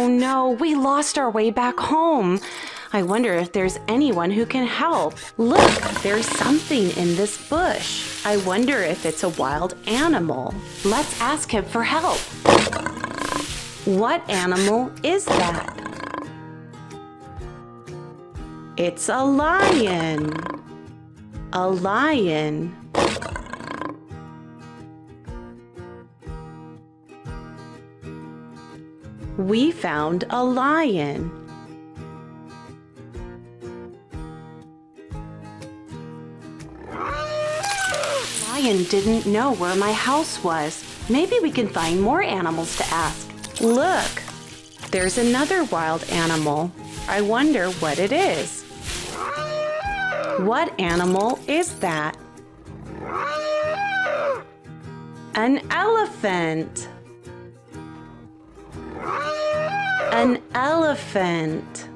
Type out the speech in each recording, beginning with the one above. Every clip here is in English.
no, we lost our way back home. I wonder if there's anyone who can help. Look, there's something in this bush. I wonder if it's a wild animal. Let's ask him for help. What animal is that? It's a lion. A lion. We found a lion. Lion didn't know where my house was. Maybe we can find more animals to ask. Look, there's another wild animal. I wonder what it is. What animal is that? An elephant. An elephant.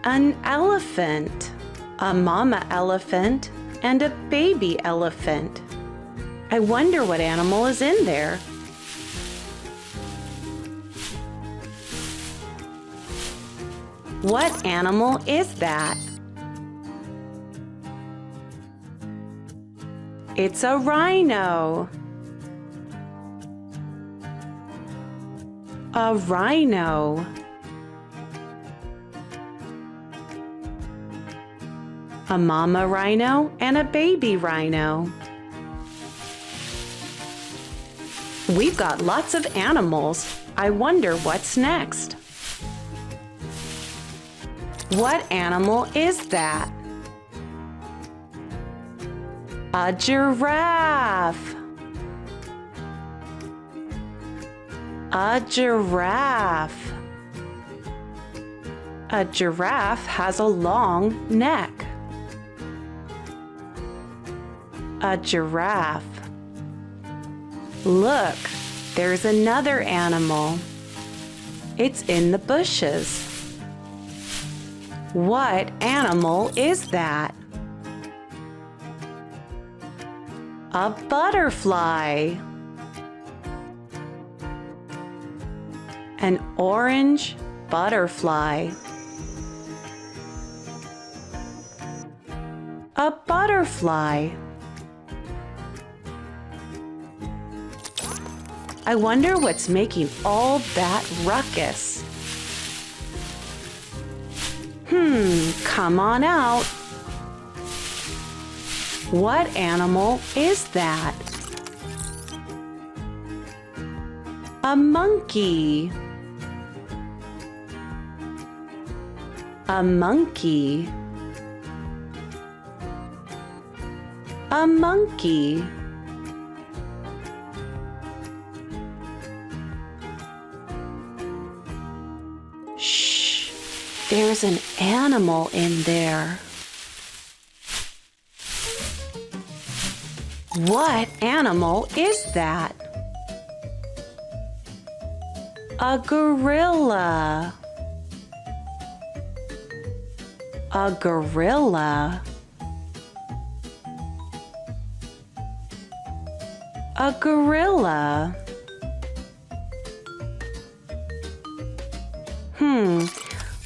An elephant. A mama elephant and a baby elephant. I wonder what animal is in there. What animal is that? It's a rhino. A rhino. A mama rhino and a baby rhino. We've got lots of animals. I wonder what's next. What animal is that? A giraffe. A giraffe. A giraffe has a long neck. A giraffe. Look, there's another animal. It's in the bushes. What animal is that? A butterfly. An orange butterfly. A butterfly. I wonder what's making all that ruckus. Come on out. What animal is that? A monkey. A monkey. A monkey. Shh, there's an animal in there. What animal is that? A gorilla. A gorilla. A gorilla.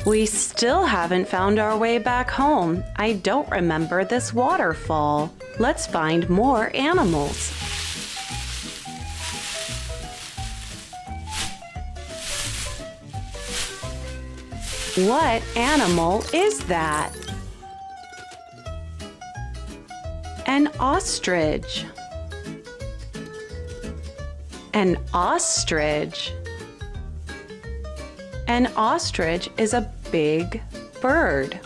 We still haven't found our way back home. I don't remember this waterfall. Let's find more animals. What animal is that? An ostrich. An ostrich. An ostrich is a big bird.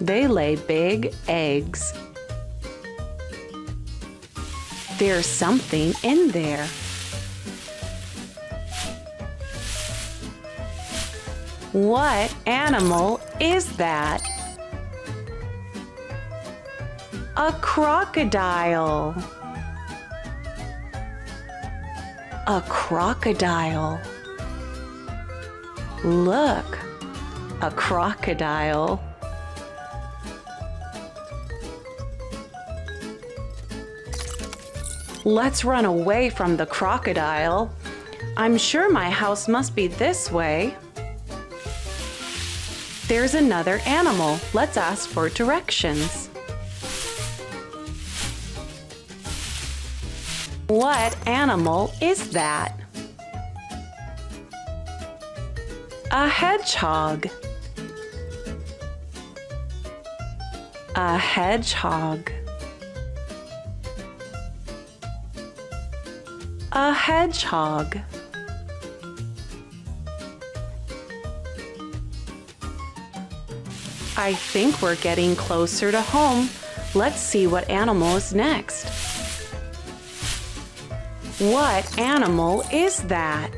They lay big eggs. There's something in there. What animal is that? A crocodile. A crocodile. Look, a crocodile. Let's run away from the crocodile. I'm sure my house must be this way. There's another animal. Let's ask for directions. What animal is that? A hedgehog. A hedgehog. A hedgehog. I think we're getting closer to home. Let's see what animal is next. What animal is that?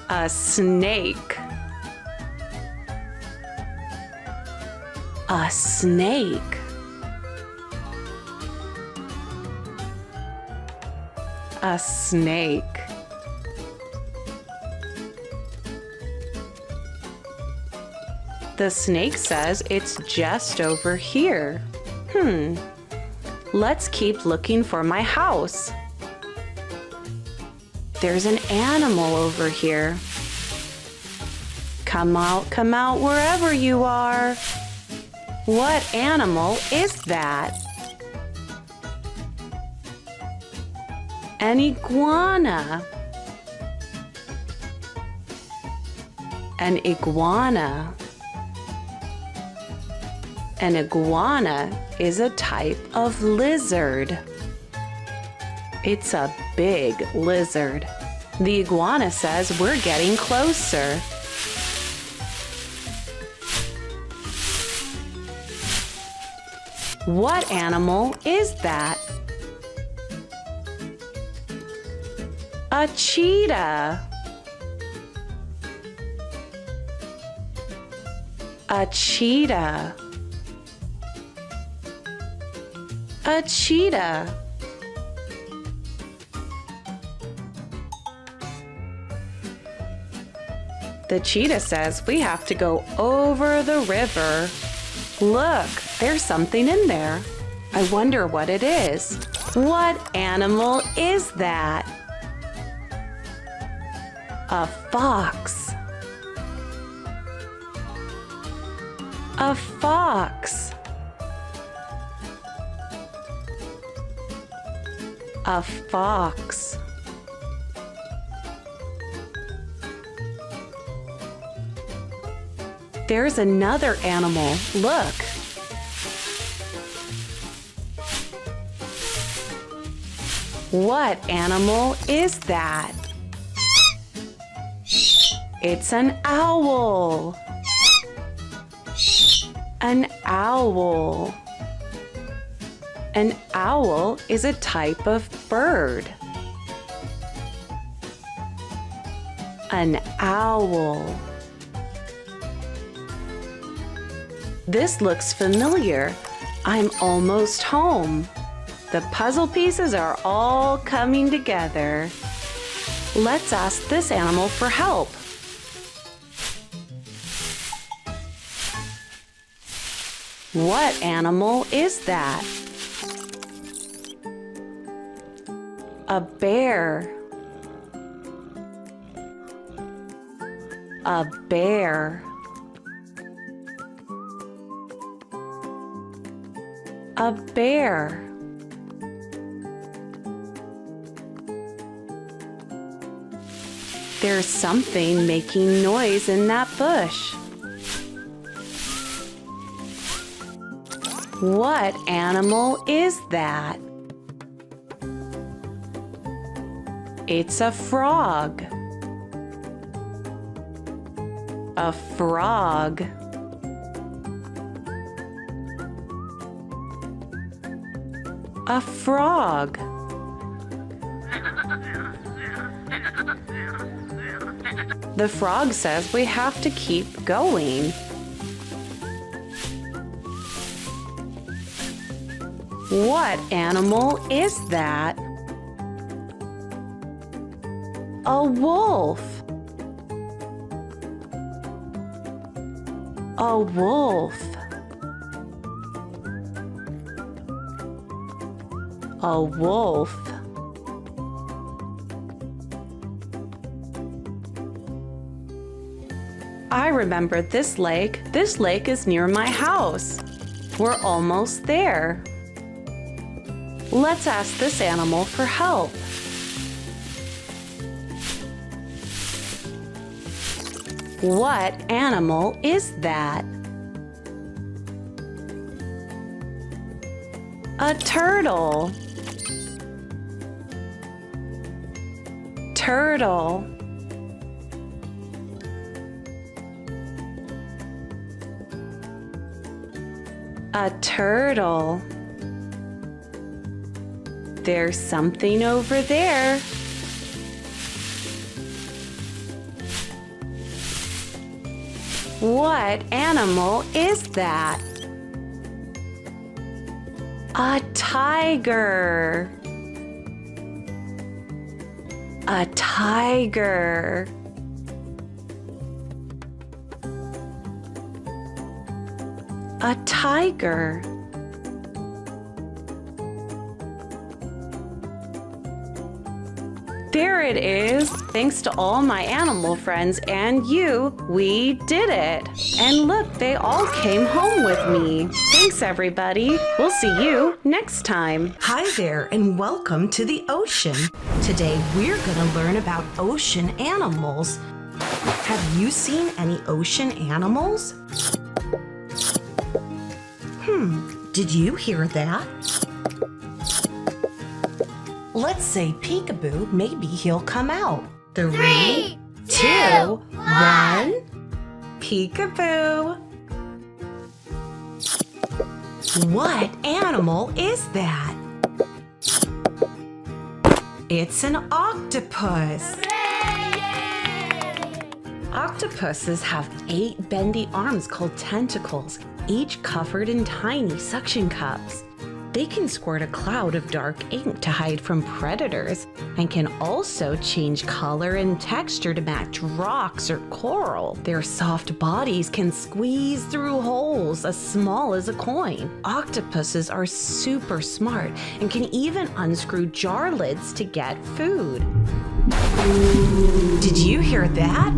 A snake. A snake. A snake. The snake says it's just over here. Let's keep looking for my house. There's an animal over here. Come out wherever you are. What animal is that? An iguana. An iguana. An iguana is a type of lizard. It's a big lizard. The iguana says we're getting closer. What animal is that? A cheetah. A cheetah. A cheetah. The cheetah says we have to go over the river. Look, there's something in there. I wonder what it is. What animal is that? A fox. A fox. A fox. There's another animal. Look. What animal is that? It's an owl. An owl. An owl is a type of bird. An owl. This looks familiar. I'm almost home. The puzzle pieces are all coming together. Let's ask this animal for help. What animal is that? A bear. A bear. A bear. There's something making noise in that bush. What animal is that? It's a frog. A frog. A frog. The frog says we have to keep going. What animal is that? A wolf. A wolf. A wolf. I remember this lake. This lake is near my house. We're almost there. Let's ask this animal for help. What animal is that? A turtle. Turtle. A turtle. There's something over there. What animal is that? A tiger. A tiger. A tiger. There it is. Thanks to all my animal friends and you, we did it. And look, they all came home with me. Thanks, everybody. We'll see you next time. Hi there, and welcome to the ocean. Today, we're going to learn about ocean animals. Have you seen any ocean animals? Did you hear that? Let's say peekaboo, maybe he'll come out. 3, 2, 1. Peekaboo. What animal is that? It's an octopus. Octopuses have 8 bendy arms called tentacles, each covered in tiny suction cups. They can squirt a cloud of dark ink to hide from predators and can also change color and texture to match rocks or coral. Their soft bodies can squeeze through holes as small as a coin. Octopuses are super smart and can even unscrew jar lids to get food. Did you hear that?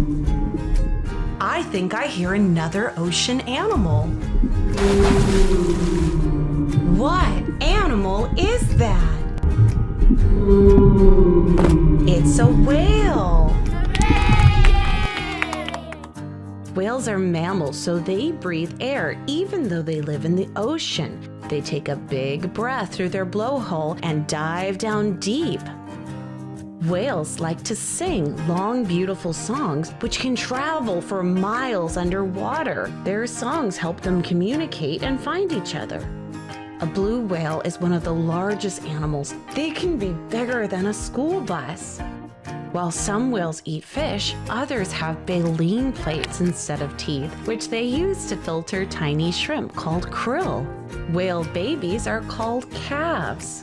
I think I hear another ocean animal. What animal is that? It's a whale. Whales are mammals, so they breathe air even though they live in the ocean. They take a big breath through their blowhole and dive down deep. Whales like to sing long, beautiful songs which can travel for miles underwater. Their songs help them communicate and find each other. A blue whale is one of the largest animals. They can be bigger than a school bus. While some whales eat fish, others have baleen plates instead of teeth, which they use to filter tiny shrimp called krill. Whale babies are called calves.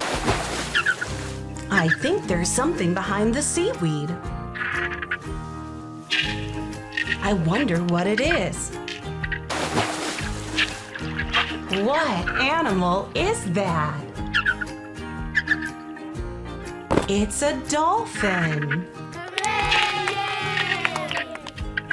I think there's something behind the seaweed. I wonder what it is. What animal is that? It's a dolphin.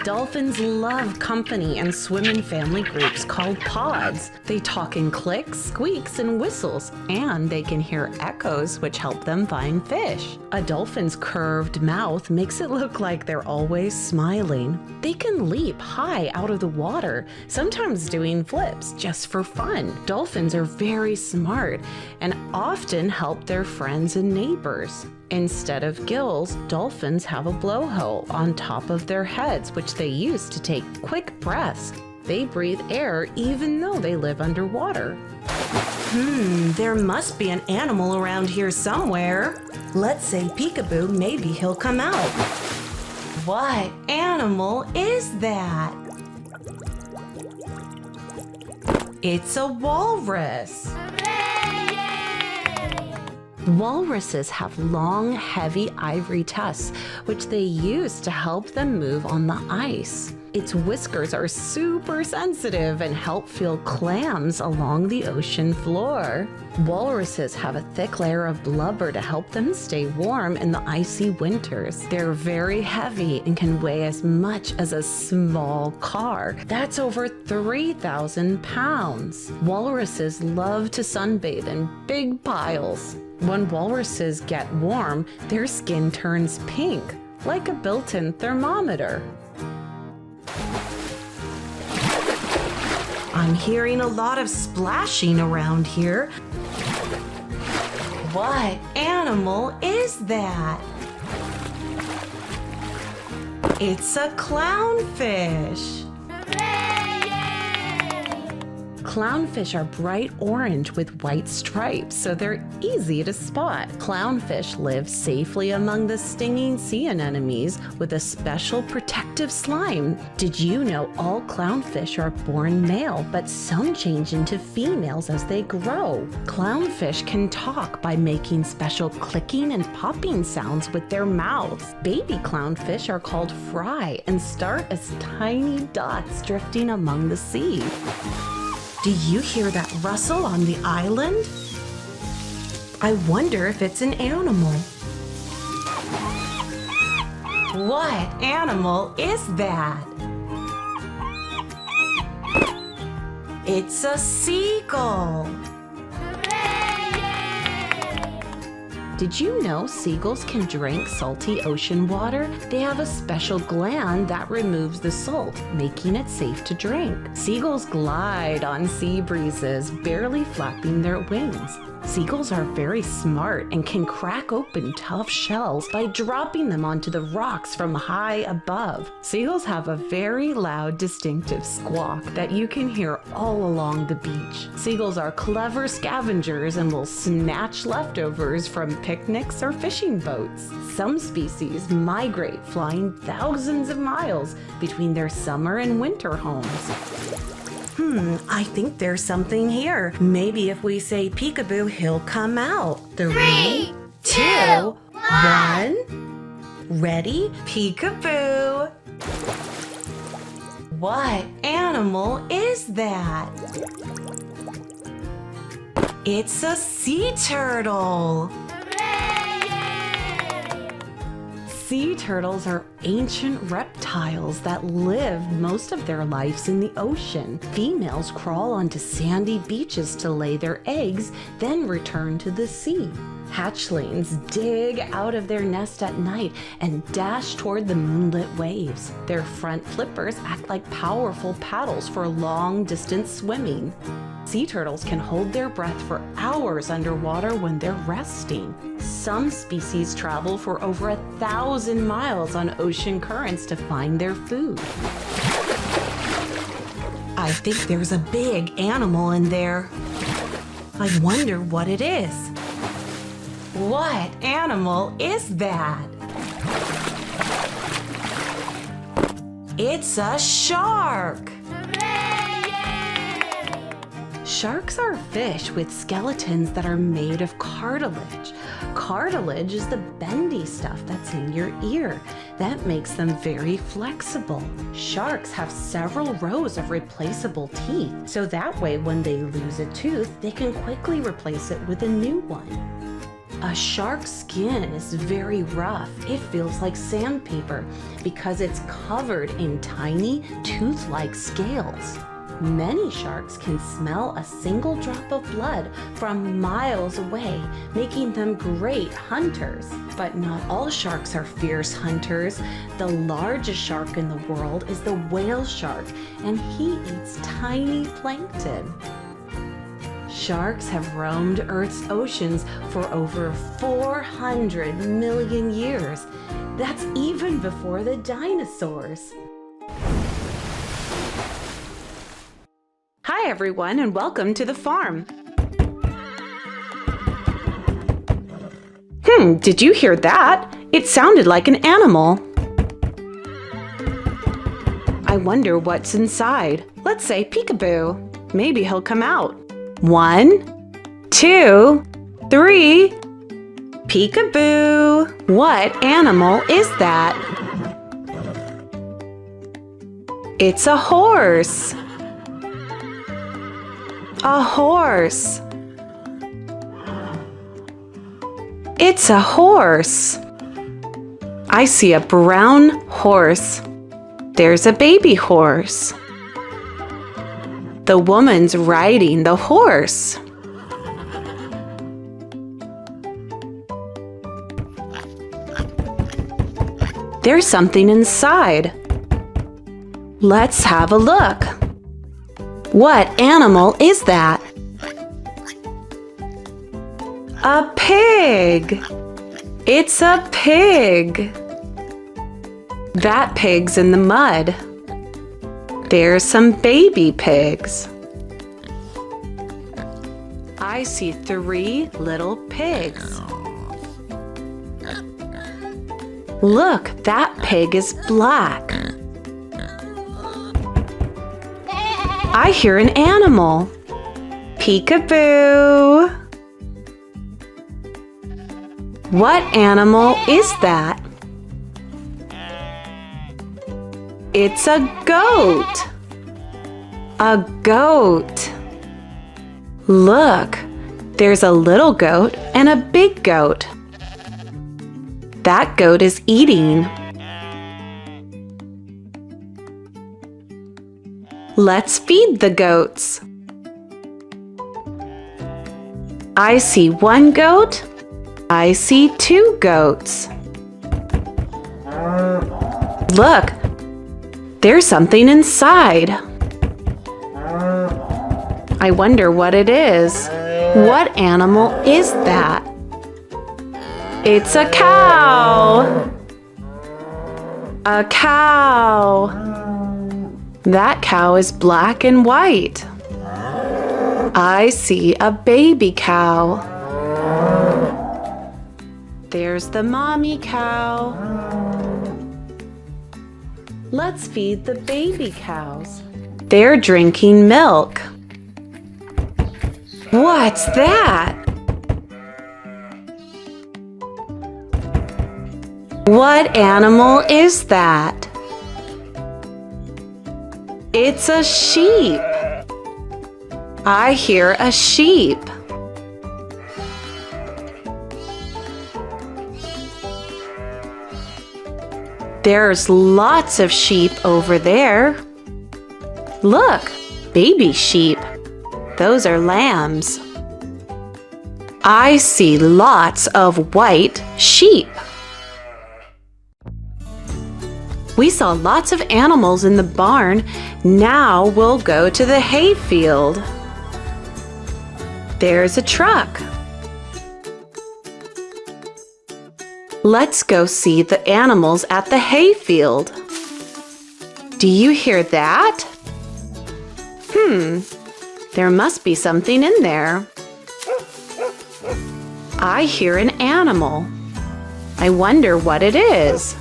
Dolphins love company and swim in family groups called pods. They talk in clicks, squeaks, and whistles, and they can hear echoes which help them find fish. A dolphin's curved mouth makes it look like they're always smiling. They can leap high out of the water, sometimes doing flips just for fun. Dolphins are very smart and often help their friends and neighbors. Instead of gills, dolphins have a blowhole on top of their heads, which they use to take quick breaths. They breathe air even though they live underwater. There must be an animal around here somewhere. Let's say peekaboo, maybe he'll come out. What animal is that? It's a walrus. Walruses have long, heavy ivory tusks, which they use to help them move on the ice. Its whiskers are super sensitive and help feel clams along the ocean floor. Walruses have a thick layer of blubber to help them stay warm in the icy winters. They're very heavy and can weigh as much as a small car. That's over 3,000 pounds. Walruses love to sunbathe in big piles. When walruses get warm, their skin turns pink, like a built-in thermometer. I'm hearing a lot of splashing around here. What animal is that? It's a clownfish. Clownfish are bright orange with white stripes, so they're easy to spot. Clownfish live safely among the stinging sea anemones with a special protective slime. Did you know all clownfish are born male, but some change into females as they grow? Clownfish can talk by making special clicking and popping sounds with their mouths. Baby clownfish are called fry and start as tiny dots drifting among the sea. Do you hear that rustle on the island? I wonder if it's an animal. What animal is that? It's a seagull. Did you know seagulls can drink salty ocean water? They have a special gland that removes the salt, making it safe to drink. Seagulls glide on sea breezes, barely flapping their wings. Seagulls are very smart and can crack open tough shells by dropping them onto the rocks from high above. Seagulls have a very loud, distinctive squawk that you can hear all along the beach. Seagulls are clever scavengers and will snatch leftovers from picnics or fishing boats. Some species migrate, flying thousands of miles between their summer and winter homes. I think there's something here. Maybe if we say peekaboo, he'll come out. 3, 2, 1. Ready? Peekaboo. What animal is that? It's a sea turtle. Sea turtles are ancient reptiles that live most of their lives in the ocean. Females crawl onto sandy beaches to lay their eggs, then return to the sea. Hatchlings dig out of their nest at night and dash toward the moonlit waves. Their front flippers act like powerful paddles for long-distance swimming. Sea turtles can hold their breath for hours underwater when they're resting. Some species travel for over 1,000 miles on ocean currents to find their food. I think there's a big animal in there. I wonder what it is. What animal is that? It's a shark! Sharks are fish with skeletons that are made of cartilage. Cartilage is the bendy stuff that's in your ear. That makes them very flexible. Sharks have several rows of replaceable teeth, so that way when they lose a tooth, they can quickly replace it with a new one. A shark's skin is very rough. It feels like sandpaper because it's covered in tiny, tooth-like scales. Many sharks can smell a single drop of blood from miles away, making them great hunters. But not all sharks are fierce hunters. The largest shark in the world is the whale shark, and he eats tiny plankton. Sharks have roamed Earth's oceans for over 400 million years. That's even before the dinosaurs. Hi everyone and welcome to the farm. Did you hear that? It sounded like an animal. I wonder what's inside. Let's say peekaboo. Maybe he'll come out. 1, 2, 3. Peekaboo. What animal is that? It's a horse. A horse. It's a horse. I see a brown horse. There's a baby horse. The woman's riding the horse. There's something inside. Let's have a look. What animal is that? A pig. It's a pig. That pig's in the mud. There's some baby pigs. I see 3 little pigs. Look, that pig is black. I hear an animal. Peekaboo. What animal is that? It's a goat. A goat. Look, there's a little goat and a big goat. That goat is eating. Let's feed the goats. I see 1 goat. I see 2 goats. Look, there's something inside. I wonder what it is. What animal is that? It's a cow. A cow. That cow is black and white. I see a baby cow. There's the mommy cow. Let's feed the baby cows. They're drinking milk. What's that? What animal is that? It's a sheep. I hear a sheep. There's lots of sheep over there. Look, baby sheep. Those are lambs. I see lots of white sheep. We saw lots of animals in the barn. Now we'll go to the hay field. There's a truck. Let's go see the animals at the hay field. Do you hear that? There must be something in there. I hear an animal. I wonder what it is.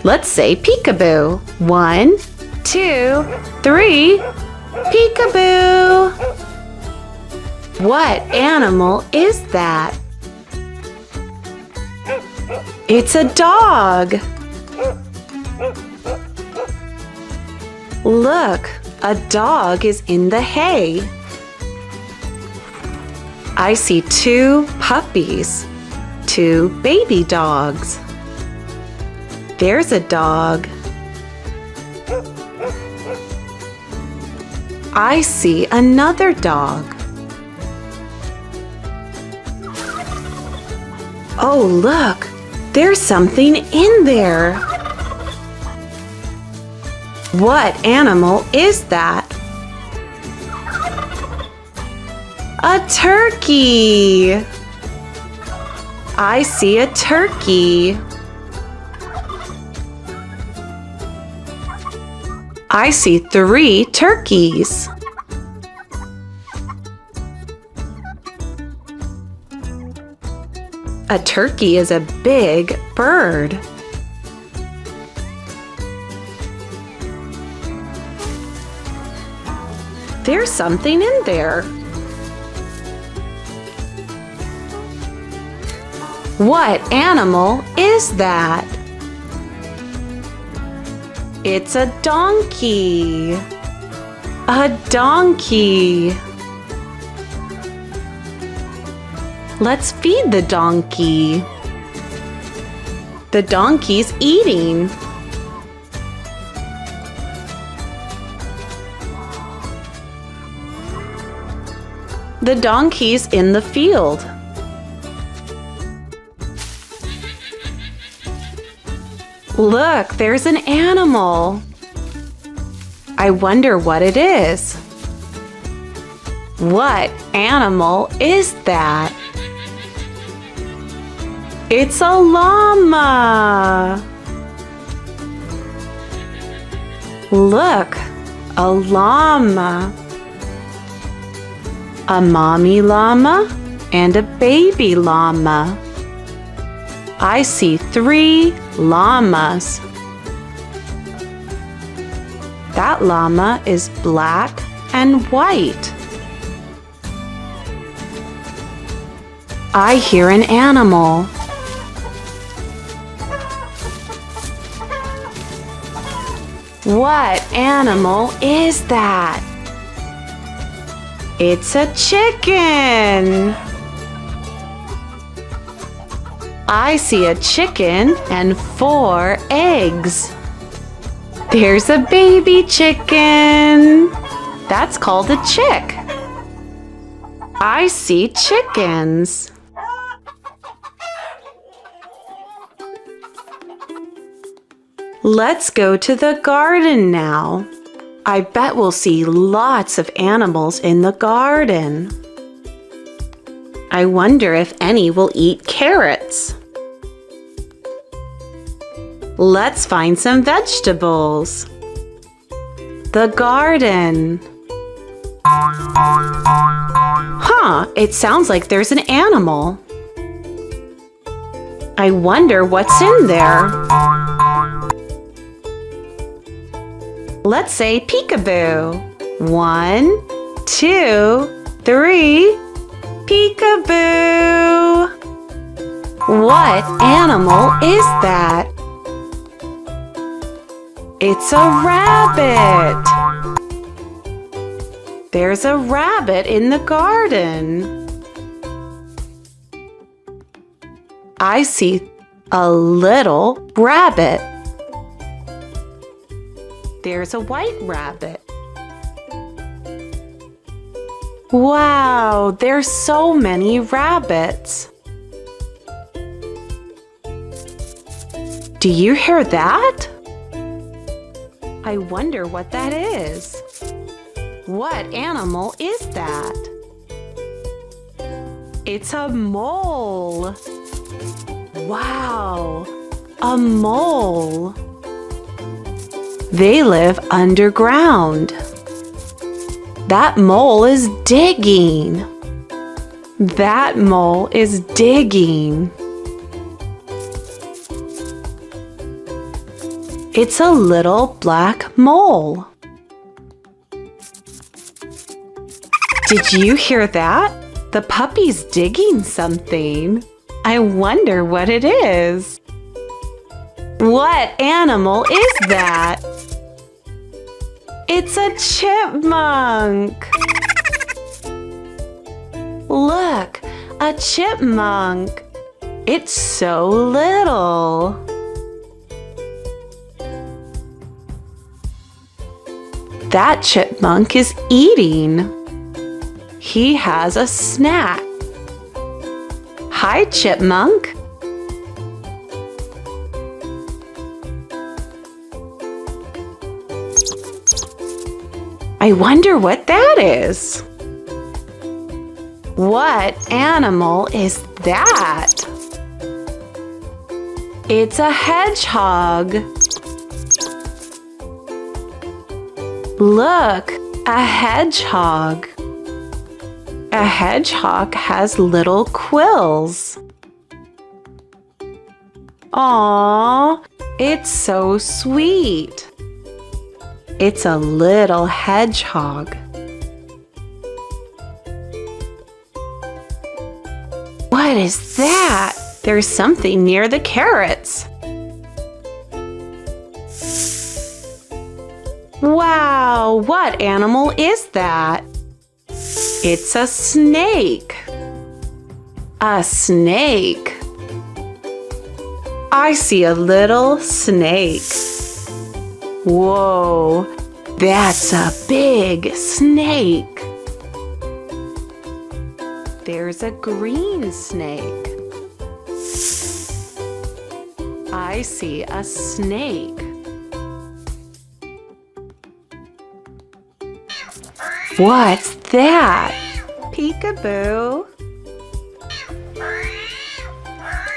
Let's say peekaboo. 1, 2, 3. Peekaboo! What animal is that? It's a dog. Look, a dog is in the hay. I see 2 puppies, 2 baby dogs. There's a dog. I see another dog. Oh, look, there's something in there. What animal is that? A turkey. I see a turkey. I see 3 turkeys. A turkey is a big bird. There's something in there. What animal is that? It's a donkey. A donkey. Let's feed the donkey. The donkey's eating. The donkey's in the field. Look, there's an animal. I wonder what it is. What animal is that? It's a llama. Look, a llama. A mommy llama and a baby llama. I see 3 llamas. That llama is black and white. I hear an animal. What animal is that? It's a chicken. I see a chicken and 4 eggs. There's a baby chicken. That's called a chick. I see chickens. Let's go to the garden now. I bet we'll see lots of animals in the garden. I wonder if any will eat carrots. Let's find some vegetables. The garden. Huh, it sounds like there's an animal. I wonder what's in there. Let's say peekaboo. 1, 2, 3. Peekaboo! What animal is that? It's a rabbit. There's a rabbit in the garden. I see a little rabbit. There's a white rabbit. Wow, there's so many rabbits. Do you hear that? I wonder what that is. What animal is that? It's a mole. Wow, a mole. They live underground. That mole is digging. That mole is digging. It's a little black mole. Did you hear that? The puppy's digging something. I wonder what it is. What animal is that? It's a chipmunk. Look, a chipmunk. It's so little. That chipmunk is eating. He has a snack. Hi, chipmunk. I wonder what that is. What animal is that? It's a hedgehog. Look, a hedgehog. A hedgehog has little quills. Aww, it's so sweet. It's a little hedgehog. What is that? There's something near the carrots. Wow, what animal is that? It's a snake. A snake. I see a little snake. Whoa, that's a big snake. There's a green snake. I see a snake. What's that? Peekaboo.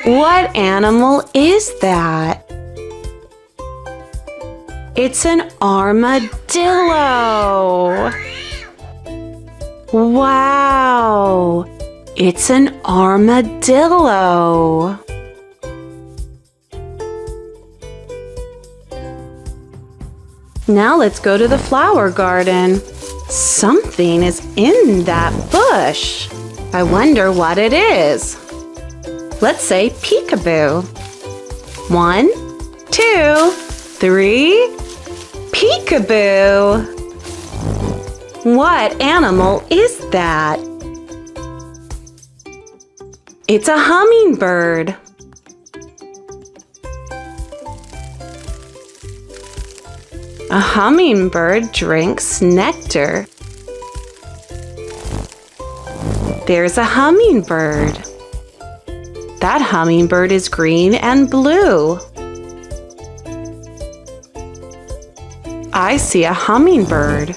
What animal is that? It's an armadillo. Wow, it's an armadillo. Now let's go to the flower garden. Something is in that bush. I wonder what it is. Let's say peekaboo. 1, 2, 3. Peekaboo. What animal is that? It's a hummingbird. A hummingbird drinks nectar. There's a hummingbird. That hummingbird is green and blue. I see a hummingbird.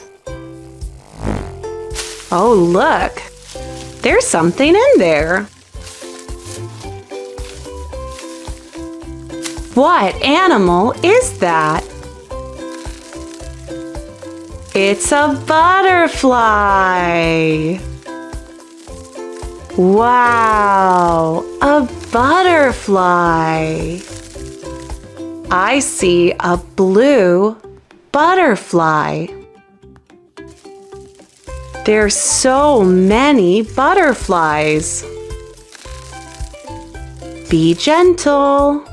Oh, look. There's something in there. What animal is that? It's a butterfly. Wow, a butterfly. I see a blue butterfly. There's so many butterflies. Be gentle.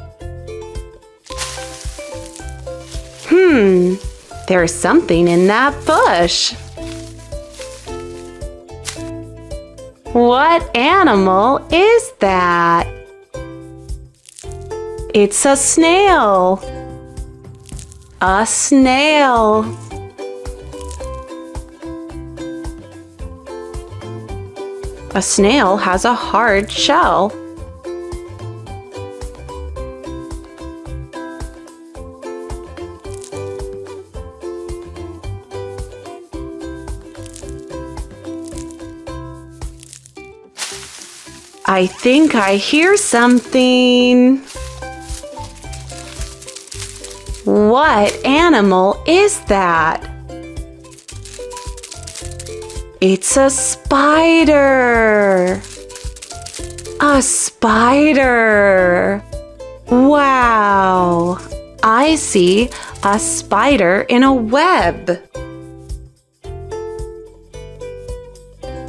There's something in that bush. What animal is that? It's a snail. A snail. A snail has a hard shell. I think I hear something. What animal is that? It's a spider. A spider. Wow. I see a spider in a web.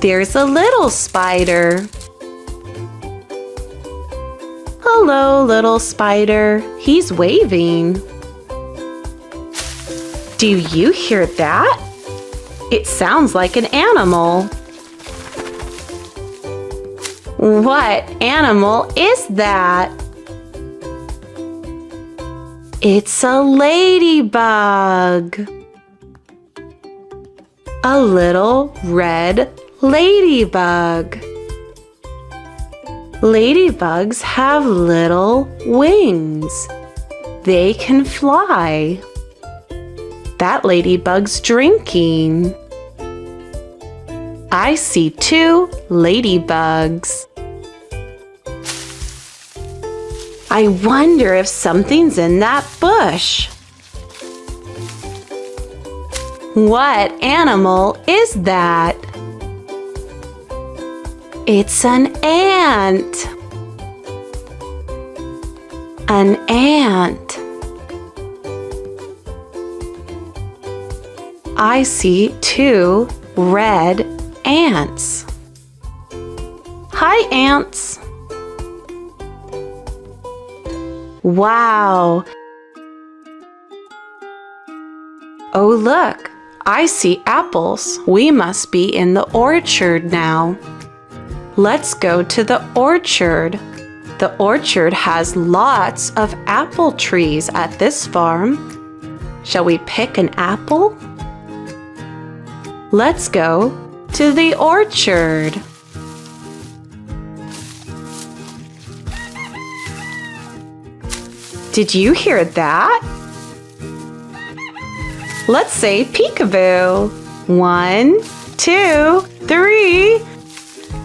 There's a little spider. Hello, little spider. He's waving. Do you hear that? It sounds like an animal. What animal is that? It's a ladybug. A little red ladybug. Ladybugs have little wings. They can fly. That ladybug's drinking. I see 2 ladybugs. I wonder if something's in that bush. What animal is that? It's an ant. An ant. I see 2 red ants. Hi, ants. Wow. Oh, look, I see apples. We must be in the orchard now. Let's go to the orchard. The orchard has lots of apple trees at this farm. Shall we pick an apple? Let's go to the orchard. Did you hear that? Let's say peekaboo. 1, 2, 3.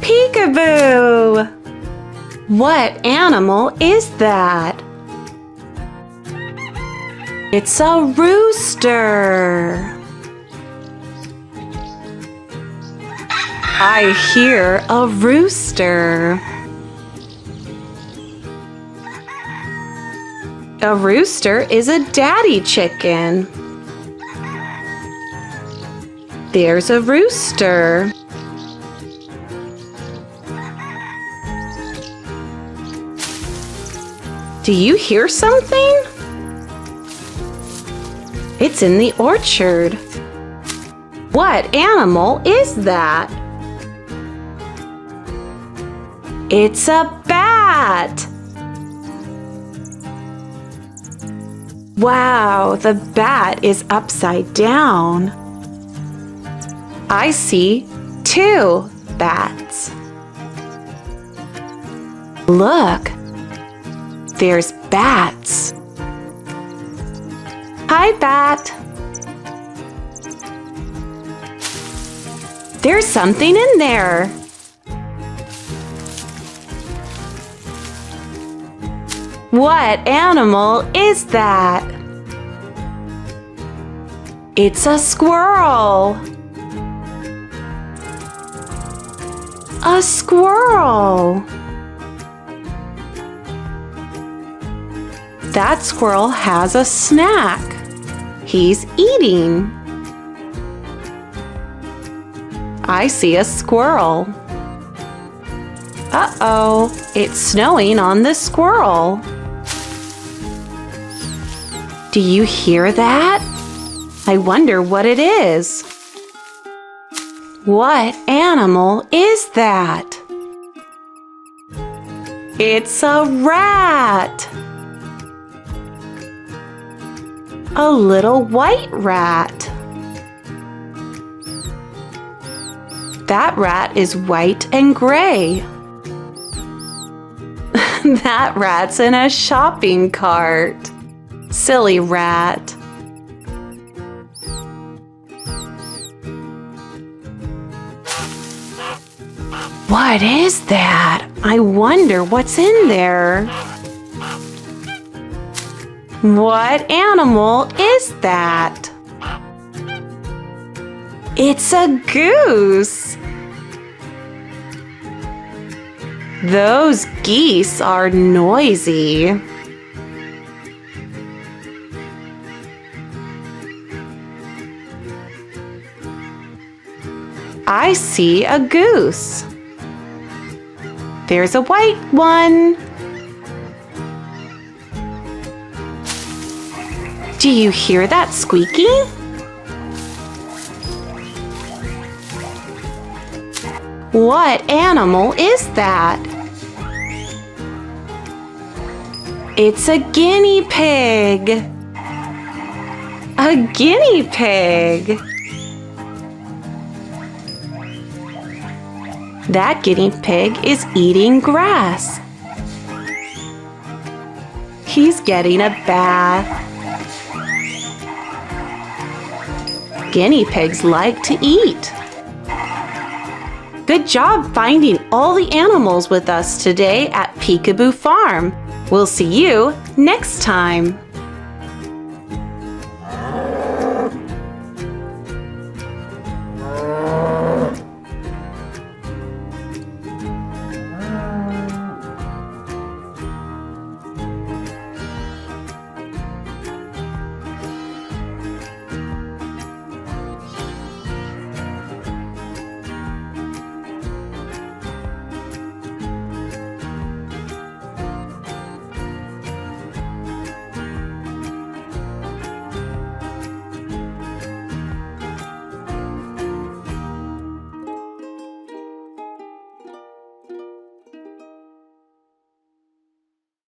Peekaboo! What animal is that? It's a rooster. I hear a rooster. A rooster is a daddy chicken. There's a rooster. Do you hear something? It's in the orchard. What animal is that? It's a bat. Wow, the bat is upside down. I see 2 bats. Look, there's bats. Hi, bat. There's something in there. What animal is that? It's a squirrel. A squirrel. That squirrel has a snack. He's eating. I see a squirrel. Uh-oh, it's snowing on the squirrel. Do you hear that? I wonder what it is. What animal is that? It's a rat. A little white rat. That rat is white and gray. That rat's in a shopping cart. Silly rat. What is that? I wonder what's in there. What animal is that? It's a goose. Those geese are noisy. I see a goose. There's a white one. Do you hear that squeaking? What animal is that? It's a guinea pig. A guinea pig. That guinea pig is eating grass. He's getting a bath. Guinea pigs like to eat. Good job finding all the animals with us today at Peekaboo Farm. We'll see you next time.